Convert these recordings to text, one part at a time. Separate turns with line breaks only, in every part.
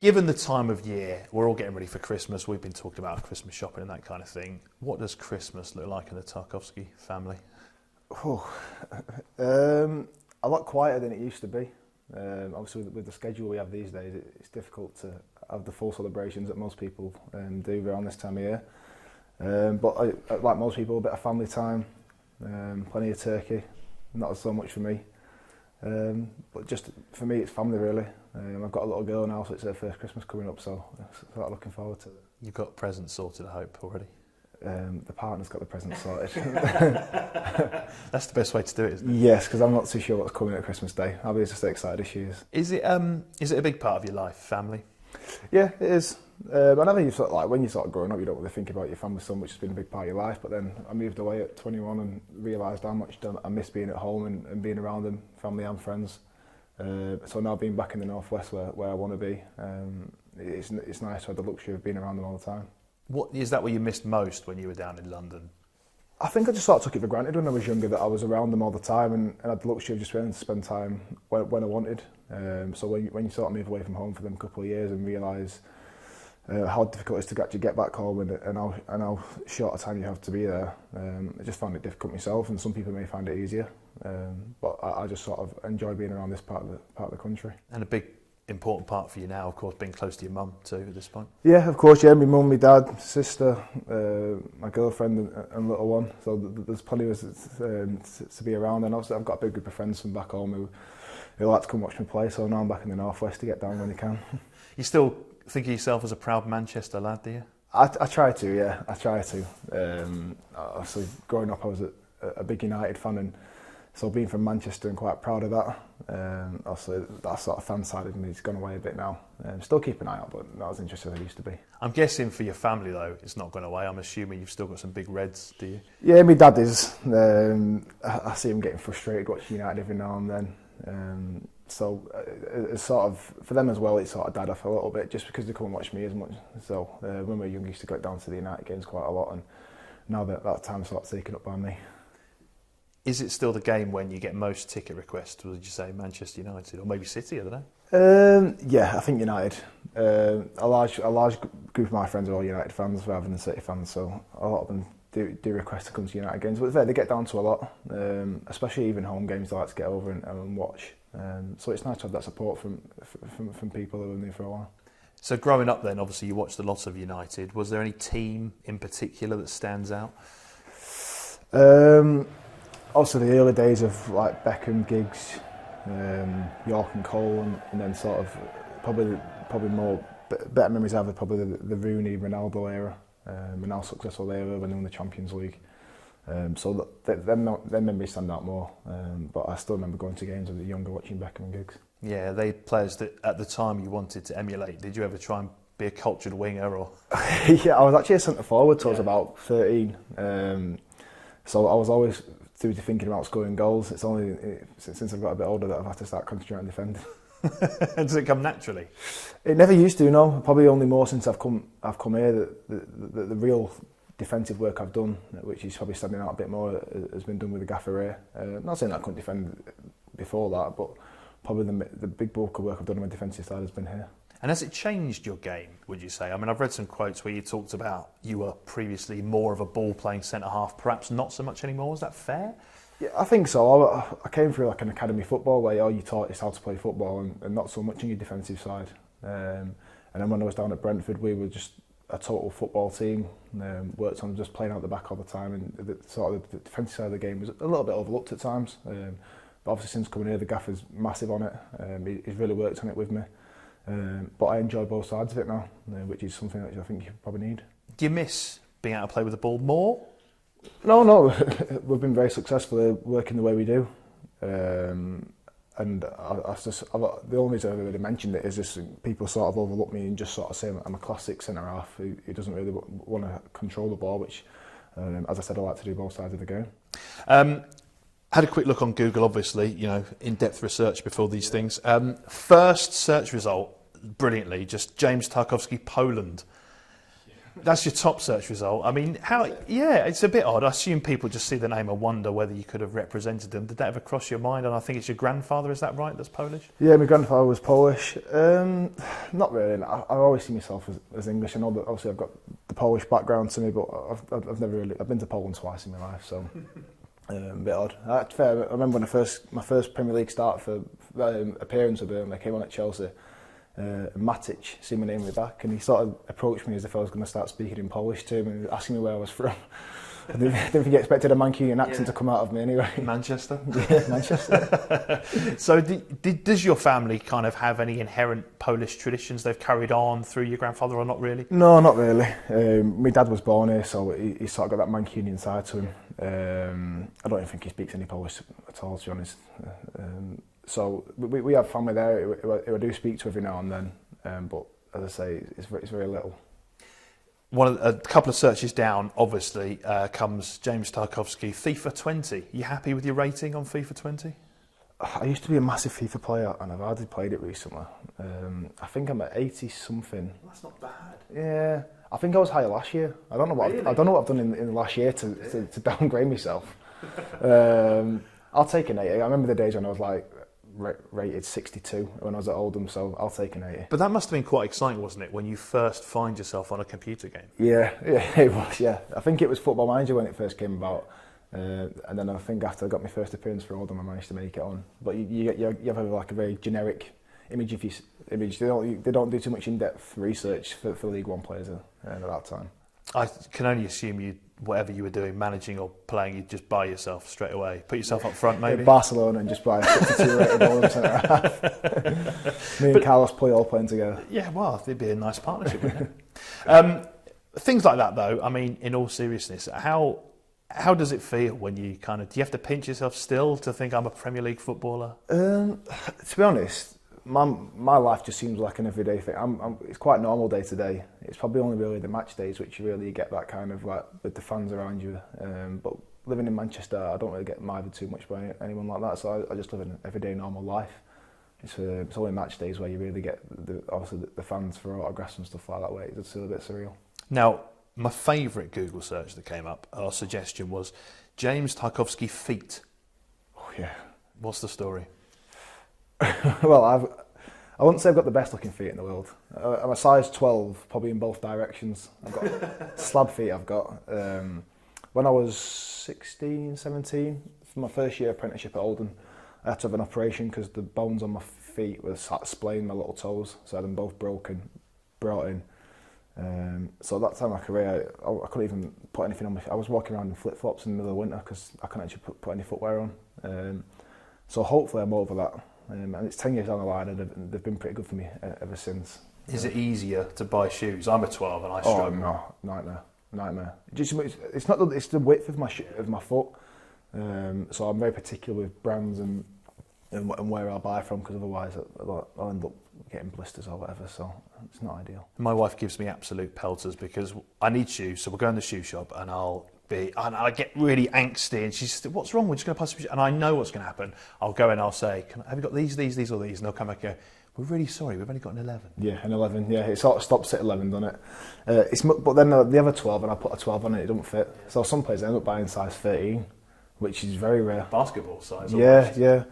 Given the time of year, we're all getting ready for Christmas. We've been talking about Christmas shopping and that kind of thing. What does Christmas look like in the Tarkowski family?
Oh, a lot quieter than it used to be. Obviously, with the schedule we have these days, it's difficult to have the full celebrations that most people do around this time of year. But like most people, a bit of family time, plenty of turkey. Not so much for me, but just for me, it's family really. I've got a little girl now, so it's her first Christmas coming up, so I'm sort of looking forward to it.
You've got presents sorted, I hope, already?
The partner's got the presents sorted.
That's the best way to do it, isn't it?
Yes, because I'm not too sure what's coming at Christmas Day. I'll be just as excited as she is.
Is it a big part of your life, family?
Yeah, it is. Whenever you sort of, like when you're sort of growing up, you don't really think about your family so much. It's been a big part of your life. But then I moved away at 21 and realised how much I miss being at home and being around them, family and friends. So now being back in the northwest where I want to be, it's nice to have the luxury of being around them all the time.
What is that? What you missed most when you were down in London?
I think I just sort of took it for granted when I was younger that I was around them all the time and had the luxury of just being able to spend time when I wanted. So when you sort of move away from home for them a couple of years and realise how difficult it is to actually get back home and how short a time you have to be there, I just found it difficult myself, and some people may find it easier. But I just sort of enjoy being around this part of the country.
And a big important part for you now, of course, being close to your mum too at this point.
Yeah, of course. Yeah, my mum, my dad, sister, my girlfriend, and little one. So there's plenty of us to be around. And obviously, I've got a big group of friends from back home who like to come watch me play. So now I'm back in the northwest to get down when they can.
You still think of yourself as a proud Manchester lad, do you?
I try to. Yeah, I try to. Obviously, growing up, I was a big United fan, and so being from Manchester, I'm quite proud of that. Obviously, that sort of fan side of me has gone away a bit now. Still keep an eye out, but not as interested as I used to be. I'm
guessing for your family, though, it's not gone away. I'm assuming you've still got some big Reds, do you?
Yeah, my dad is. I see him getting frustrated watching United every now and then. So it's sort of, for them as well, it's sort of died off a little bit just because they couldn't watch me as much. So when we were young, we used to go down to the United games quite a lot, and now that time's sort of taken up by me.
Is it still the game when you get most ticket requests? Would you say Manchester United or maybe City? I don't know.
Yeah, I think United. A large group of my friends are all United fans rather than City fans, so a lot of them do request to come to United games. But they get down to a lot, especially even home games. They like to get over and watch. So it's nice to have that support from people who have been there for a while.
So growing up, then obviously you watched a lot of United. Was there any team in particular that stands out?
Also, the early days of like Beckham, Giggs, York and Cole, and then sort of probably more better memories I have probably the Rooney, Ronaldo era, and how successful they were when they won the Champions League. So them memories stand out more. But I still remember going to games as a younger watching Beckham and Giggs.
Yeah, they players that at the time you wanted to emulate. Did you ever try and be a cultured winger or?
Yeah, I was actually a centre forward till I was about 13. So I was always too thinking about scoring goals. It's only since I've got a bit older that I've had to start concentrating on defending.
Does it come naturally?
It never used to, no. Probably only more since I've come here that the real defensive work I've done, which is probably standing out a bit more, has been done with the gaffer here. Not saying that I couldn't defend before that, but probably the big bulk of work I've done on my defensive side has been here.
And has it changed your game, would you say? I mean, I've read some quotes where you talked about you were previously more of a ball-playing centre-half, perhaps not so much anymore. Is that fair?
Yeah, I think so. I came through like an academy football where all you taught is how to play football and not so much on your defensive side. And then when I was down at Brentford, we were just a total football team, worked on just playing out the back all the time, and the defensive side of the game was a little bit overlooked at times. But obviously since coming here, the gaffer's massive on it. He's really worked on it with me. But I enjoy both sides of it now, which is something that I think you probably need.
Do you miss being able to play with the ball more?
No. We've been very successful working the way we do. And the only reason I really mentioned it is just people sort of overlook me and just sort of say I'm a classic centre-half who doesn't really want to control the ball, which, as I said, I like to do both sides of the game.
Had a quick look on Google, obviously, in-depth research before these things. First search result, brilliantly, just James Tarkowski, Poland. That's your top search result. I mean, it's a bit odd. I assume people just see the name and wonder whether you could have represented them. Did that ever cross your mind? And I think it's your grandfather, is that right, that's Polish?
Yeah, my grandfather was Polish. Not really. I always see myself as English. I know that obviously I've got the Polish background to me, but I've never really... I've been to Poland twice in my life, so... a bit odd. To be fair, I remember when my first Premier League start for appearance with I came on at Chelsea. Matic seen my name in the back, and he sort of approached me as if I was going to start speaking in Polish to him and asking me where I was from. I didn't think he expected a Mancunian accent to come out of me anyway.
Manchester?
Yeah, Manchester.
So does your family kind of have any inherent Polish traditions they've carried on through your grandfather, or not really?
No, not really. My dad was born here, so he sort of got that Mancunian side to him. I don't even think he speaks any Polish at all, to be honest. So we have family there who I do speak to every now and then, but as I say, it's very little.
A couple of searches down, obviously, comes James Tarkowski, FIFA 20. You happy with your rating on FIFA 20?
I used to be a massive FIFA player, and I've hardly played it recently. I think I'm at 80 something.
That's not bad.
Yeah, I think I was higher last year. I don't know what I've done in the last year to downgrade myself. I'll take an 80. I remember the days when I was like rated 62 when I was at Oldham, so I'll take an 80.
But that must have been quite exciting, wasn't it, when you first find yourself on a computer game?
Yeah, it was, yeah. I think it was Football Manager when it first came about, and then I think after I got my first appearance for Oldham, I managed to make it on. But you have like a very generic image. They don't do too much in-depth research for League One players at that time.
I can only assume whatever you were doing, managing or playing, you'd just buy yourself straight away. Put yourself up front, maybe?
Barcelona and just buy a 62 rated ball in centre half. Me and Carlos Puyol playing together.
Yeah, well, it'd be a nice partnership, wouldn't it? Things like that, though, I mean, in all seriousness, how does it feel when you do you have to pinch yourself still to think I'm a Premier League footballer?
To be honest, my life just seems like an everyday thing. It's quite normal day to day. It's probably only really the match days which you really get that kind of like with the fans around you. But living in Manchester, I don't really get mithered too much by anyone like that. So I just live an everyday normal life. It's only match days where you really get obviously the fans for autographs and stuff like that. Where it's still a bit surreal. Now,
my favourite Google search that came up, our suggestion was James Tarkowski feet.
Oh yeah.
What's the story?
Well, I wouldn't say I've got the best looking feet in the world. I'm a size 12, probably in both directions. I've got slab feet. I've got. When I was 16, 17, for my first year apprenticeship at Oldham, I had to have an operation because the bones on my feet were splaying my little toes, so I had them both broken, brought in. So at that time of my career, I couldn't even put anything on my feet. I was walking around in flip-flops in the middle of winter because I couldn't actually put any footwear on. So hopefully I'm over that. And it's 10 years down the line, and they've been pretty good for me ever since.
Is it easier to buy shoes? I'm a 12 and I struggle.
Oh no, nightmare. It's not. It's the width of my foot. So I'm very particular with brands and where I'll buy from, because otherwise I'll end up getting blisters or whatever. So it's not ideal.
My wife gives me absolute pelters because I need shoes, so we'll go in the shoe shop and I get really angsty, and she says, "What's wrong? We're just going to pass." And I know what's going to happen. I'll go and I'll say, "Have you got these, or these?" And they'll come back and go, "We're really sorry, we've only got an 11."
Yeah, an 11. Yeah, it sort of stops at 11, doesn't it? But then the other 12, and I put a 12 on it, it doesn't fit. So some players end up buying size 13, which is very rare.
Basketball size.
Yeah, yeah.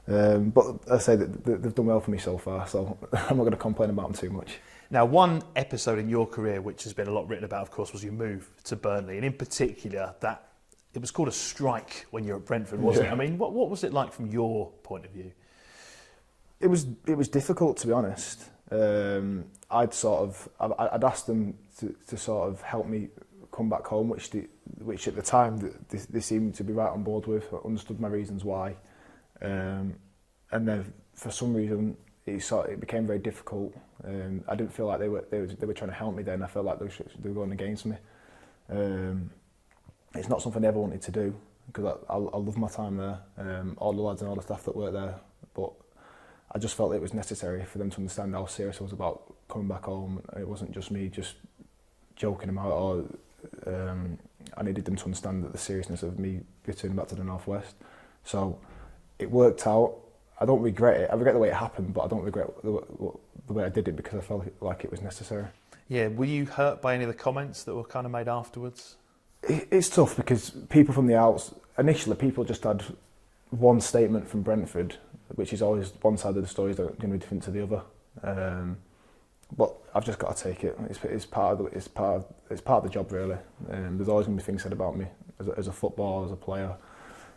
But I say that they've done well for me so far, so I'm not going to complain about them too much.
Now, one episode in your career which has been a lot written about, of course, was your move to Burnley, and in particular, that it was called a strike when you were at Brentford, wasn't it? I mean, what was it like from your point of view?
It was difficult, to be honest. I'd asked them to sort of help me come back home, which at the time they seemed to be right on board with. I understood my reasons why, and then for some reason it became very difficult. I didn't feel like they were trying to help me then. I felt like they were going against me. It's not something I ever wanted to do, because I love my time there, all the lads and all the staff that work there, but I just felt it was necessary for them to understand how serious I was about coming back home. It wasn't just me just joking about it, or I needed them to understand that the seriousness of me returning back to the Northwest. So it worked out. I don't regret it. I regret the way it happened, but I don't regret the way I did it, because I felt like it was necessary.
Yeah, were you hurt by any of the comments that were kind of made afterwards?
It's tough because people from the outs, initially people just had one statement from Brentford, which is always one side of the story is going to be different to the other. But I've just got to take it. It's part of the job really. There's always going to be things said about me as a footballer, as a player.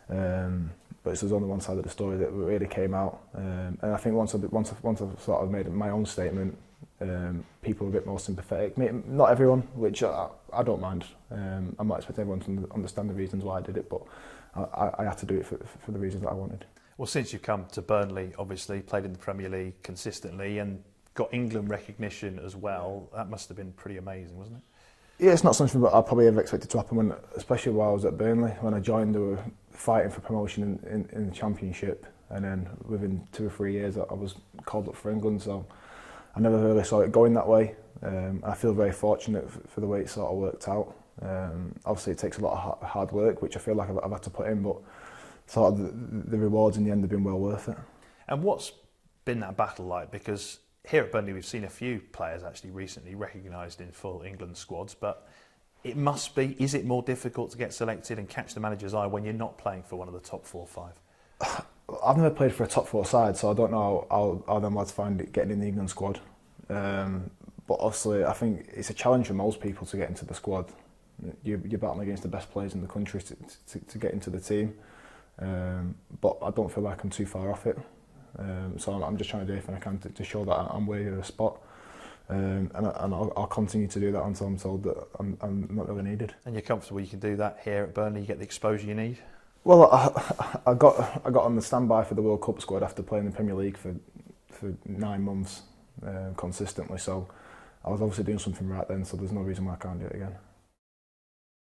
But there's only one side of the story that really came out. And I think once I've sort of made my own statement, people are a bit more sympathetic. Not everyone, which I don't mind. I'm not expecting everyone to understand the reasons why I did it, but I had to do it for the reasons that I wanted.
Well, since you've come to Burnley, obviously, played in the Premier League consistently and got England recognition as well, that must have been pretty amazing, wasn't it?
Yeah, it's not something that I probably ever expected to happen, especially while I was at Burnley. When I joined, they were fighting for promotion in the Championship, and then within 2 or 3 years I was called up for England, so I never really saw it going that way. I feel very fortunate for the way it sort of worked out. Obviously it takes a lot of hard work, which I feel like I've had to put in, but sort of the rewards in the end have been well worth it.
And what's been that battle like? Because here at Burnley we've seen a few players actually recently recognised in full England squads, but it must be, is it more difficult to get selected and catch the manager's eye when you're not playing for one of the top 4 or 5?
I've never played for a top 4 side, so I don't know how them lads find it getting in the England squad. But obviously I think it's a challenge for most people to get into the squad. You're battling against the best players in the country to get into the team. But I don't feel like I'm too far off it. So I'm just trying to do everything I can to show that I'm worthy of a spot. And I'll continue to do that until I'm told that I'm not really needed.
And you're comfortable you can do that here at Burnley, you get the exposure you need?
Well, I got on the standby for the World Cup squad after playing the Premier League for 9 months consistently, so I was obviously doing something right then, so there's no reason why I can't do it again.